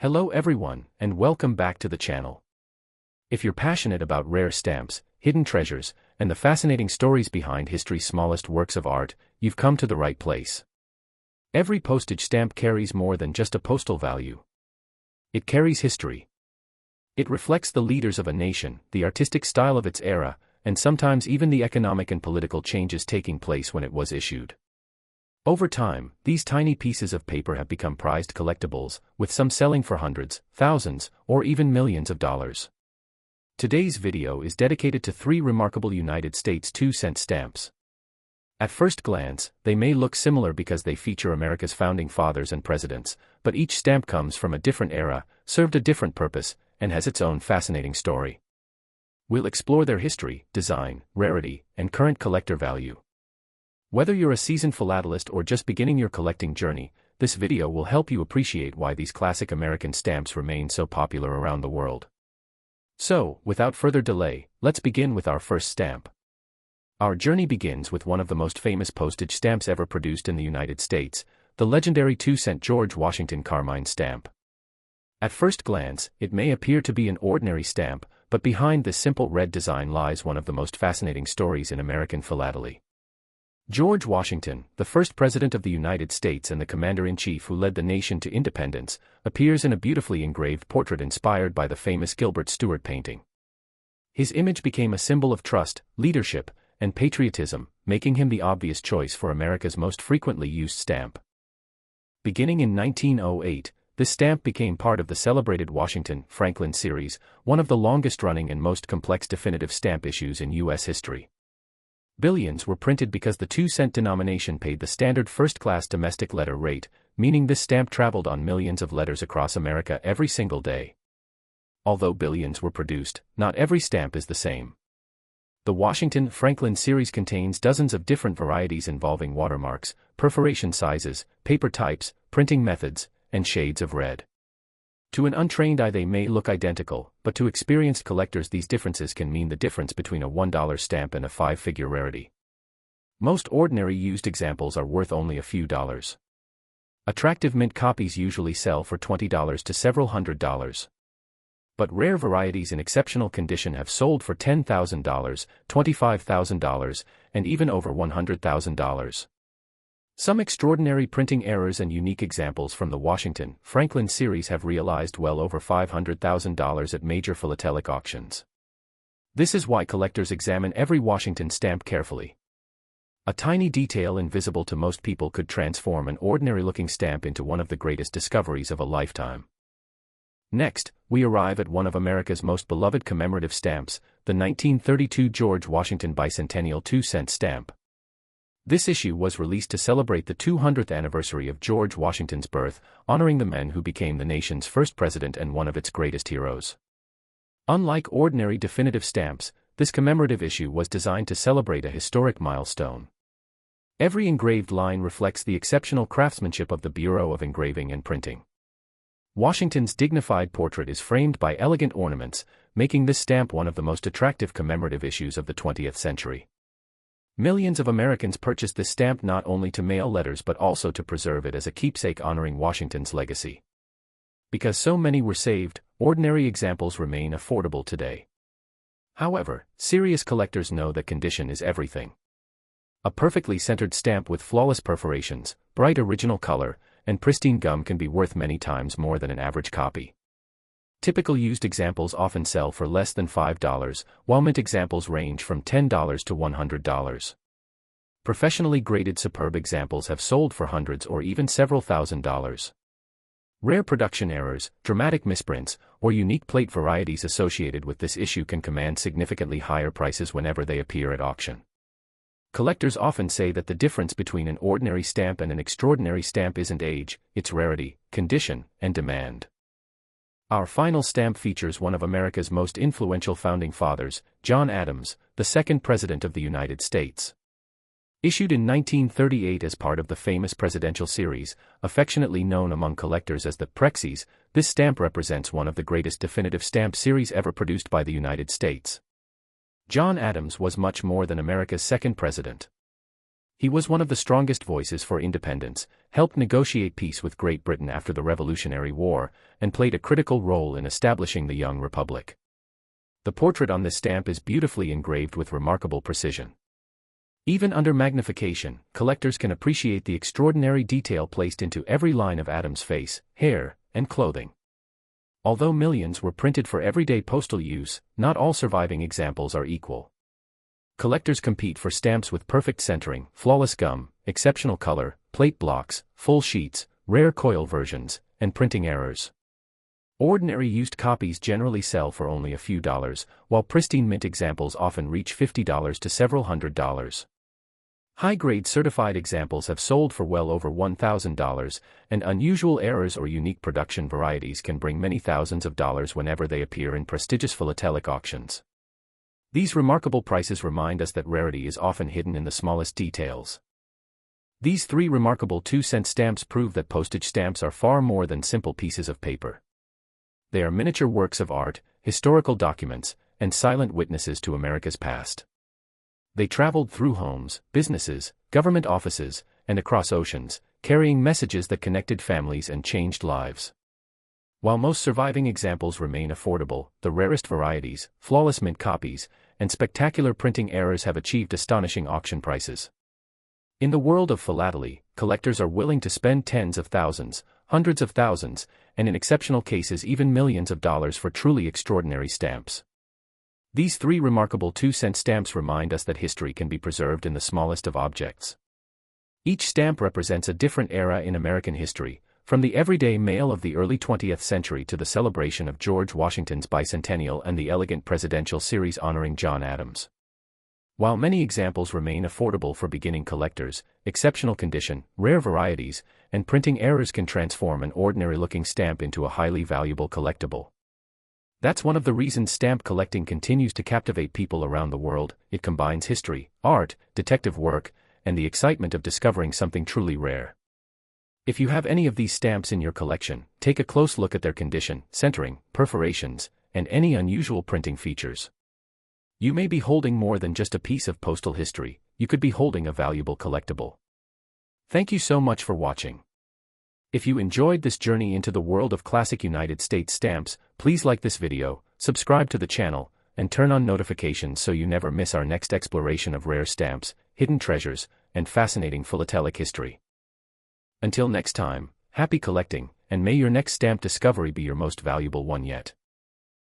Hello everyone, and welcome back to the channel. If you're passionate about rare stamps, hidden treasures, and the fascinating stories behind history's smallest works of art, you've come to the right place. Every postage stamp carries more than just a postal value. It carries history. It reflects the leaders of a nation, the artistic style of its era, and sometimes even the economic and political changes taking place when it was issued. Over time, these tiny pieces of paper have become prized collectibles, with some selling for hundreds, thousands, or even millions of dollars. Today's video is dedicated to 3 remarkable United States 2-cent stamps. At first glance, they may look similar because they feature America's founding fathers and presidents, but each stamp comes from a different era, served a different purpose, and has its own fascinating story. We'll explore their history, design, rarity, and current collector value. Whether you're a seasoned philatelist or just beginning your collecting journey, this video will help you appreciate why these classic American stamps remain so popular around the world. So, without further delay, let's begin with our first stamp. Our journey begins with one of the most famous postage stamps ever produced in the United States, the legendary 2-cent George Washington Carmine stamp. At first glance, it may appear to be an ordinary stamp, but behind this simple red design lies one of the most fascinating stories in American philately. George Washington, the first president of the United States and the commander-in-chief who led the nation to independence, appears in a beautifully engraved portrait inspired by the famous Gilbert Stuart painting. His image became a symbol of trust, leadership, and patriotism, making him the obvious choice for America's most frequently used stamp. Beginning in 1908, this stamp became part of the celebrated Washington-Franklin series, one of the longest-running and most complex definitive stamp issues in U.S. history. Billions were printed because the 2-cent denomination paid the standard first-class domestic letter rate, meaning this stamp traveled on millions of letters across America every single day. Although billions were produced, not every stamp is the same. The Washington-Franklin series contains dozens of different varieties involving watermarks, perforation sizes, paper types, printing methods, and shades of red. To an untrained eye they may look identical, but to experienced collectors these differences can mean the difference between a $1 stamp and a 5-figure rarity. Most ordinary used examples are worth only a few dollars. Attractive mint copies usually sell for $20 to several $100s. But rare varieties in exceptional condition have sold for $10,000, $25,000, and even over $100,000. Some extraordinary printing errors and unique examples from the Washington-Franklin series have realized well over $500,000 at major philatelic auctions. This is why collectors examine every Washington stamp carefully. A tiny detail invisible to most people could transform an ordinary-looking stamp into one of the greatest discoveries of a lifetime. Next, we arrive at one of America's most beloved commemorative stamps, the 1932 George Washington Bicentennial 2-cent stamp. This issue was released to celebrate the 200th anniversary of George Washington's birth, honoring the man who became the nation's first president and one of its greatest heroes. Unlike ordinary definitive stamps, this commemorative issue was designed to celebrate a historic milestone. Every engraved line reflects the exceptional craftsmanship of the Bureau of Engraving and Printing. Washington's dignified portrait is framed by elegant ornaments, making this stamp one of the most attractive commemorative issues of the 20th century. Millions of Americans purchased this stamp not only to mail letters but also to preserve it as a keepsake honoring Washington's legacy. Because so many were saved, ordinary examples remain affordable today. However, serious collectors know that condition is everything. A perfectly centered stamp with flawless perforations, bright original color, and pristine gum can be worth many times more than an average copy. Typical used examples often sell for less than $5, while mint examples range from $10 to $100. Professionally graded superb examples have sold for hundreds or even several $1,000s. Rare production errors, dramatic misprints, or unique plate varieties associated with this issue can command significantly higher prices whenever they appear at auction. Collectors often say that the difference between an ordinary stamp and an extraordinary stamp isn't age, it's rarity, condition, and demand. Our final stamp features one of America's most influential founding fathers, John Adams, the second President of the United States. Issued in 1938 as part of the famous presidential series, affectionately known among collectors as the Prexies, this stamp represents one of the greatest definitive stamp series ever produced by the United States. John Adams was much more than America's second president. He was one of the strongest voices for independence, helped negotiate peace with Great Britain after the Revolutionary War, and played a critical role in establishing the young republic. The portrait on this stamp is beautifully engraved with remarkable precision. Even under magnification, collectors can appreciate the extraordinary detail placed into every line of Adam's face, hair, and clothing. Although millions were printed for everyday postal use, not all surviving examples are equal. Collectors compete for stamps with perfect centering, flawless gum, exceptional color, plate blocks, full sheets, rare coil versions, and printing errors. Ordinary used copies generally sell for only a few dollars, while pristine mint examples often reach $50 to several $100s. High-grade certified examples have sold for well over $1,000, and unusual errors or unique production varieties can bring many thousands of dollars whenever they appear in prestigious philatelic auctions. These remarkable prices remind us that rarity is often hidden in the smallest details. These 3 remarkable 2-cent stamps prove that postage stamps are far more than simple pieces of paper. They are miniature works of art, historical documents, and silent witnesses to America's past. They traveled through homes, businesses, government offices, and across oceans, carrying messages that connected families and changed lives. While most surviving examples remain affordable, the rarest varieties, flawless mint copies, and spectacular printing errors have achieved astonishing auction prices. In the world of philately, collectors are willing to spend tens of thousands, hundreds of thousands, and in exceptional cases even millions of dollars for truly extraordinary stamps. These 3 remarkable 2-cent stamps remind us that history can be preserved in the smallest of objects. Each stamp represents a different era in American history, from the everyday mail of the early 20th century to the celebration of George Washington's bicentennial and the elegant presidential series honoring John Adams. While many examples remain affordable for beginning collectors, exceptional condition, rare varieties, and printing errors can transform an ordinary-looking stamp into a highly valuable collectible. That's one of the reasons stamp collecting continues to captivate people around the world. It combines history, art, detective work, and the excitement of discovering something truly rare. If you have any of these stamps in your collection, take a close look at their condition, centering, perforations, and any unusual printing features. You may be holding more than just a piece of postal history, you could be holding a valuable collectible. Thank you so much for watching. If you enjoyed this journey into the world of classic United States stamps, please like this video, subscribe to the channel, and turn on notifications so you never miss our next exploration of rare stamps, hidden treasures, and fascinating philatelic history. Until next time, happy collecting, and may your next stamp discovery be your most valuable one yet.